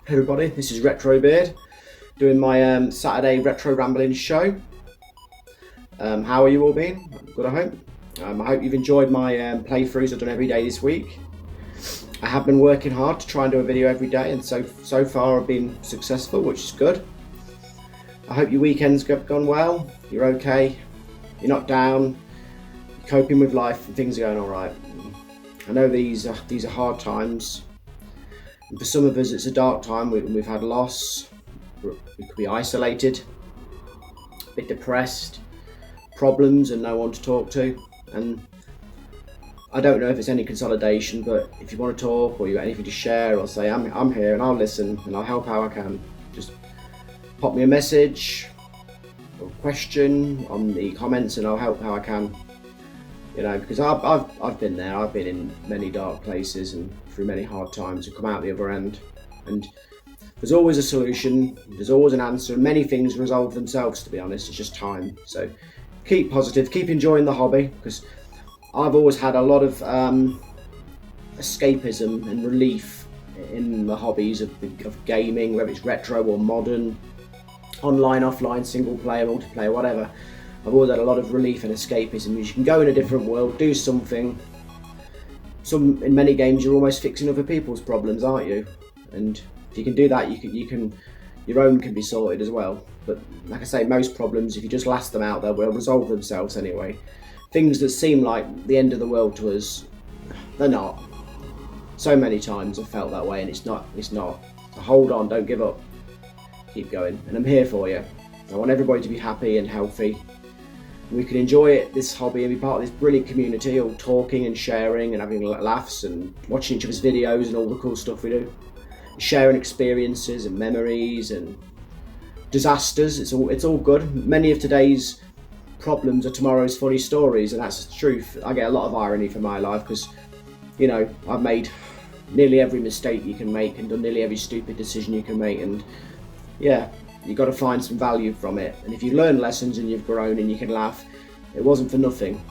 Hey everybody, this is Retro Beard doing my Saturday retro rambling show. How are you all been? Good, I hope. I hope you've enjoyed my playthroughs I've done every day this week. I have been working hard to try and do a video every day, and so far I've been successful, which is good. I hope your weekend's gone well, you're okay, you're not down, you're coping with life and things are going alright. I know these are hard times. And for some of us it's a dark time. We've had loss, we could be isolated, a bit depressed, problems and no one to talk to. And I don't know if it's any consolidation, but if you want to talk or you got anything to share or say, I'm here and I'll listen and I'll help how I can. Just pop me a message or question on the comments and I'll help how I can. You know, because I've been there. I've been in many dark places and through many hard times and come out the other end. And there's always a solution. There's always an answer. And many things resolve themselves. To be honest, it's just time. So keep positive. Keep enjoying the hobby, because I've always had a lot of escapism and relief in the hobbies of gaming, whether it's retro or modern, online, offline, single player, multiplayer, whatever. I've always had a lot of relief and escapism. You can go in a different world, do something. In many games, you're almost fixing other people's problems, aren't you? And if you can do that, your own can be sorted as well. But like I say, most problems, if you just last them out, they will resolve themselves anyway. Things that seem like the end of the world to us, they're not. So many times I've felt that way, and it's not. So hold on, don't give up. Keep going, and I'm here for you. I want everybody to be happy and healthy. We can enjoy this hobby and be part of this brilliant community, all talking and sharing and having laughs and watching each other's videos and all the cool stuff we do. Sharing experiences and memories and disasters. It's all good. Many of today's problems are tomorrow's funny stories, and that's the truth. I get a lot of irony from my life because, you know, I've made nearly every mistake you can make and done nearly every stupid decision you can make, and yeah, you've got to find some value from it. And if you learn lessons and you've grown and you can laugh, it wasn't for nothing.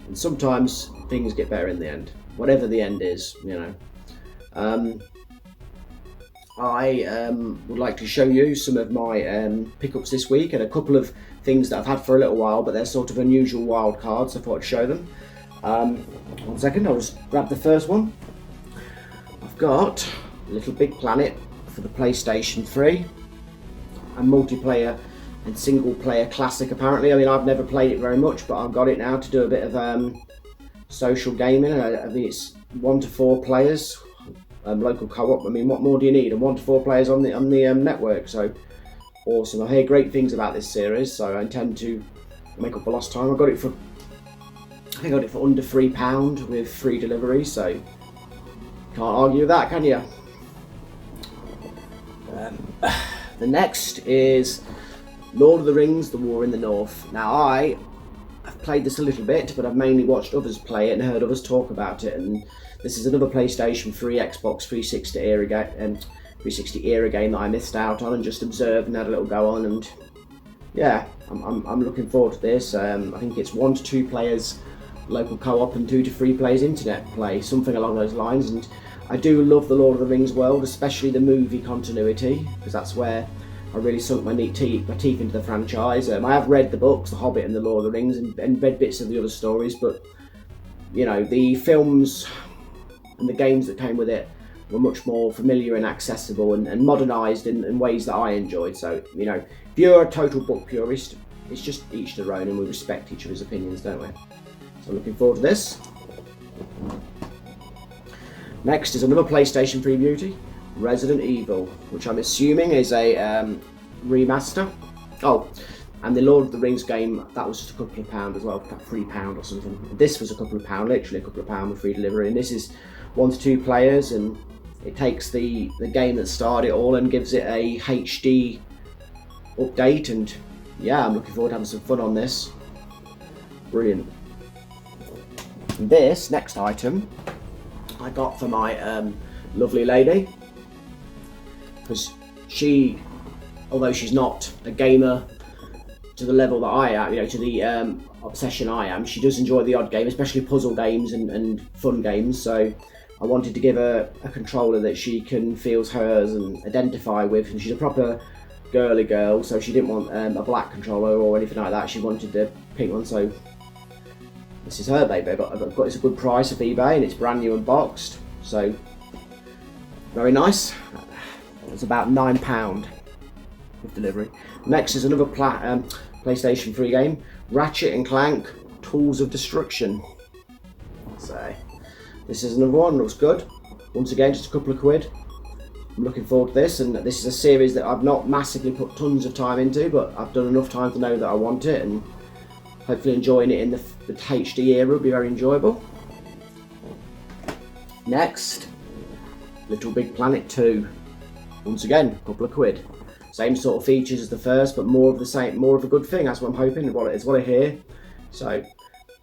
And sometimes things get better in the end, whatever the end is, you know. I would like to show you some of my pickups this week and a couple of things that I've had for a little while, but they're sort of unusual wild cards, so I thought I'd show them. 1 second, I'll just grab the first one. I've got Little Big Planet for the PlayStation 3. A multiplayer and single player classic apparently. I mean, I've never played it very much, but I've got it now to do a bit of social gaming. I think it's 1 to 4 players, local co-op. I mean, what more do you need? And 1 to 4 players on the network. So awesome. I hear great things about this series, so I intend to make up for lost time. I got it for under £3 with free delivery, so can't argue with that, can you? The next is Lord of the Rings, The War in the North. Now I've played this a little bit, but I've mainly watched others play it and heard others talk about it, and this is another PlayStation 3, Xbox 360 era game that I missed out on and just observed and had a little go on, and yeah, I'm looking forward to this. I think it's 1 to 2 players local co-op and 2 to 3 players internet play, something along those lines. And I do love the Lord of the Rings world, especially the movie continuity, because that's where I really sunk my teeth into the franchise. I have read the books, The Hobbit and The Lord of the Rings, and read bits of the other stories, but you know, the films and the games that came with it were much more familiar and accessible and modernised in ways that I enjoyed. So, you know, if you're a total book purist, it's just each their own, and we respect each other's opinions, don't we? So I'm looking forward to this. Next is another PlayStation 3 beauty, Resident Evil, which I'm assuming is a remaster. Oh, and the Lord of the Rings game, that was just a couple of pounds as well, £3 or something. This was a couple of pounds, literally a couple of pounds with free delivery, and this is 1 to 2 players, and it takes the game that started it all and gives it a HD update, and yeah, I'm looking forward to having some fun on this. Brilliant. And this next item I got for my lovely lady, because she, although she's not a gamer to the level that I am, you know, to the obsession I am, she does enjoy the odd game, especially puzzle games and fun games. So I wanted to give her a controller that she can feel hers and identify with, and she's a proper girly girl, so she didn't want a black controller or anything like that. She wanted the pink one, so this is her baby. But I've got it's a good price off eBay, and it's brand new and boxed, so very nice. It's about £9 with delivery. Next is another PlayStation 3 game, Ratchet and Clank, Tools of Destruction. So this is another one, looks good. Once again, just a couple of quid. I'm looking forward to this, and this is a series that I've not massively put tons of time into, but I've done enough time to know that I want it, and hopefully enjoying it in the HD era will be very enjoyable. Next, Little Big Planet 2. Once again, a couple of quid. Same sort of features as the first, but more of the same, more of a good thing. That's what I'm hoping, and what I hear. So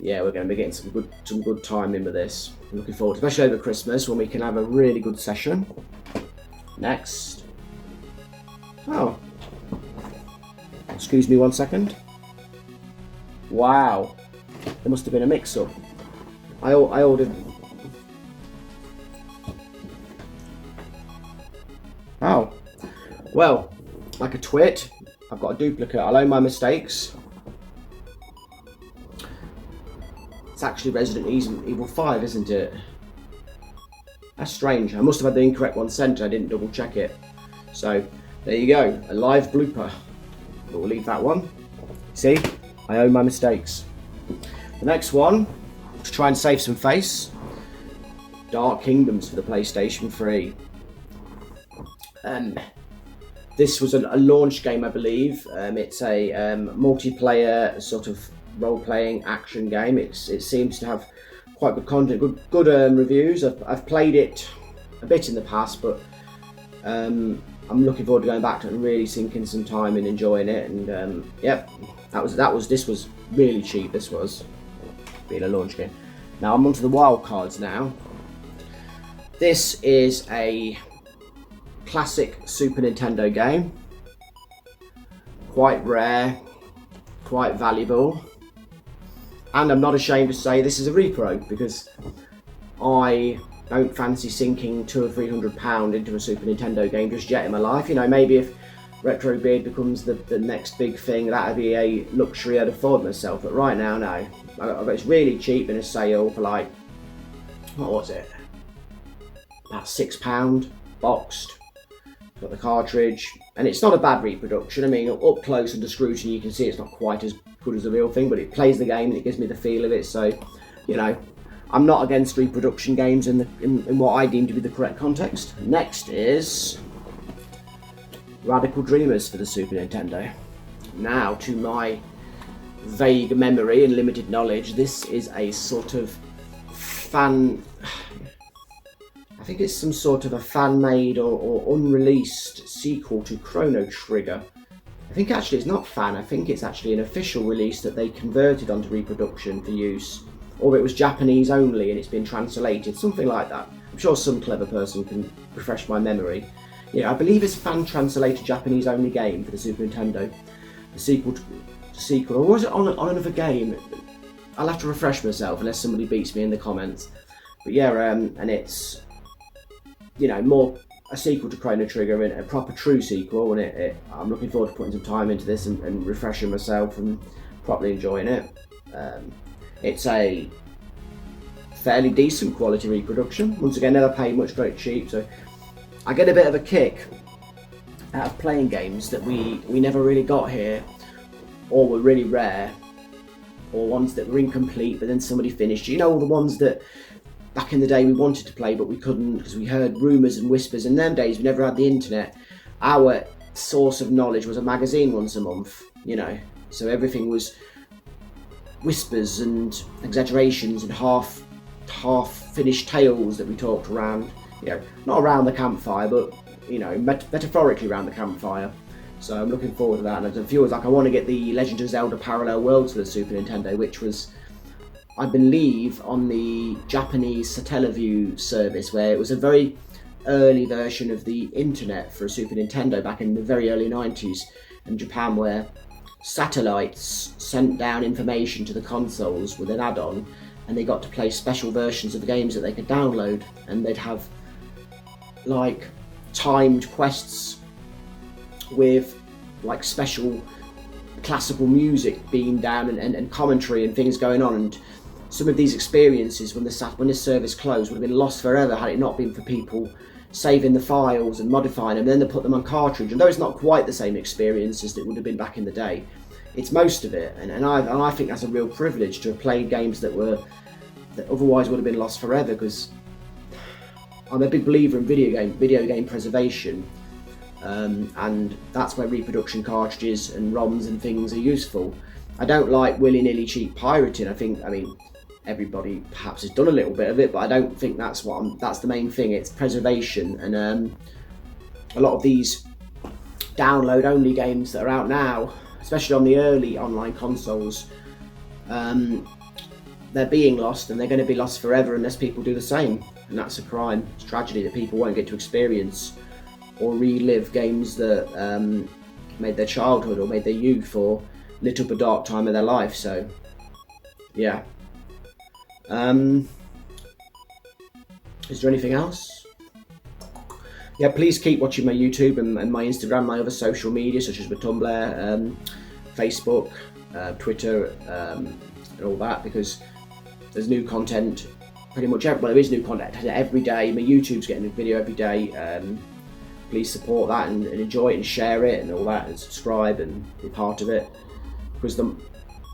yeah, we're going to be getting some good time in with this. I'm looking forward, especially over Christmas when we can have a really good session. Next. Oh. Excuse me 1 second. Wow. There must have been a mix-up. I ordered... Oh. Well, like a twit, I've got a duplicate. I'll own my mistakes. It's actually Resident Evil 5, isn't it? That's strange. I must have had the incorrect one sent. I didn't double check it. So there you go, a live blooper. But we'll leave that one. See, I own my mistakes. The next one, to try and save some face, Dark Kingdoms for the PlayStation 3. This was a launch game, I believe. It's a multiplayer sort of role-playing action game. It seems to have quite good content, good reviews. I've played it a bit in the past, but I'm looking forward to going back to it and really sinking some time and enjoying it. And yep, this was really cheap. This was being a launch game. Now I'm onto the wild cards now. This is a classic Super Nintendo game, quite rare, quite valuable. And I'm not ashamed to say this is a repro, because I don't fancy sinking £200 or £300 into a Super Nintendo game just yet in my life. You know, maybe if Retro Beard becomes the next big thing, that'd be a luxury I'd afford myself. But right now, no. It's really cheap in a sale for like, what was it? About £6 boxed. Got the cartridge, and it's not a bad reproduction. I mean, up close under scrutiny, you can see it's not quite as good as the real thing, but it plays the game and it gives me the feel of it. So, you know, I'm not against reproduction games in what I deem to be the correct context. Next is Radical Dreamers for the Super Nintendo. Now, to my vague memory and limited knowledge, this is a sort of I think it's some sort of a fan-made or unreleased sequel to Chrono Trigger. I think actually it's not fan, I think it's actually an official release that they converted onto reproduction for use. Or it was Japanese only and it's been translated, something like that. I'm sure some clever person can refresh my memory. Yeah, I believe it's a fan-translated Japanese only game for the Super Nintendo. The sequel, or was it on another game? I'll have to refresh myself unless somebody beats me in the comments. But yeah, and it's, you know, more a sequel to Chrono Trigger and a proper true sequel, and I'm looking forward to putting some time into this and refreshing myself and properly enjoying it. It's a fairly decent quality reproduction. Once again, never paid much, got it cheap, so I get a bit of a kick out of playing games that we never really got here, or were really rare, or ones that were incomplete but then somebody finished. You know, all the ones that back in the day we wanted to play but we couldn't because we heard rumours and whispers. In them days we never had the internet. Our source of knowledge was a magazine once a month, you know, so everything was whispers and exaggerations and half finished tales that we talked around, you know, not around the campfire, but, you know, metaphorically around the campfire. So I'm looking forward to that, and it feels like I want to get the Legend of Zelda Parallel Worlds for the Super Nintendo, which was, I believe, on the Japanese Satellaview service, where it was a very early version of the internet for a Super Nintendo back in the very early 90s in Japan, where satellites sent down information to the consoles with an add-on, and they got to play special versions of the games that they could download, and they'd have like timed quests with like special classical music being down and commentary and things going on. And some of these experiences, when this service closed, would have been lost forever had it not been for people saving the files and modifying them, and then they put them on cartridge. And though it's not quite the same experience as it would have been back in the day, it's most of it. And I think that's a real privilege to have played games that otherwise would have been lost forever, because I'm a big believer in video game preservation, and that's where reproduction cartridges and ROMs and things are useful. I don't like willy-nilly cheap pirating. I mean, everybody perhaps has done a little bit of it, but I don't think that's the main thing. It's preservation, and a lot of these download-only games that are out now, especially on the early online consoles, they're being lost, and they're going to be lost forever unless people do the same. And that's a crime. It's a tragedy that people won't get to experience or relive games that made their childhood or made their youth or lit up a dark time of their life. So, yeah. Is there anything else? Yeah, please keep watching my YouTube and my Instagram, my other social media, such as my Tumblr, Facebook, Twitter, and all that, because there's new content pretty much there is new content every day. My YouTube's getting a video every day. Please support that and enjoy it and share it and all that, and subscribe and be part of it, because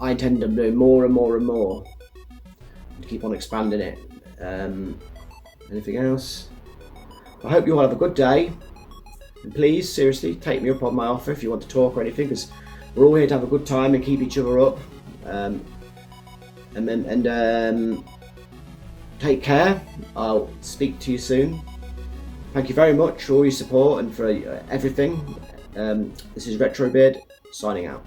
I intend to do more and more and more and keep on expanding it. Anything else? I hope you all have a good day, and please, seriously, take me up on my offer if you want to talk or anything, because we're all here to have a good time and keep each other up. Take care. I'll speak to you soon. Thank you very much for all your support and for everything. This is Retrobeard signing out.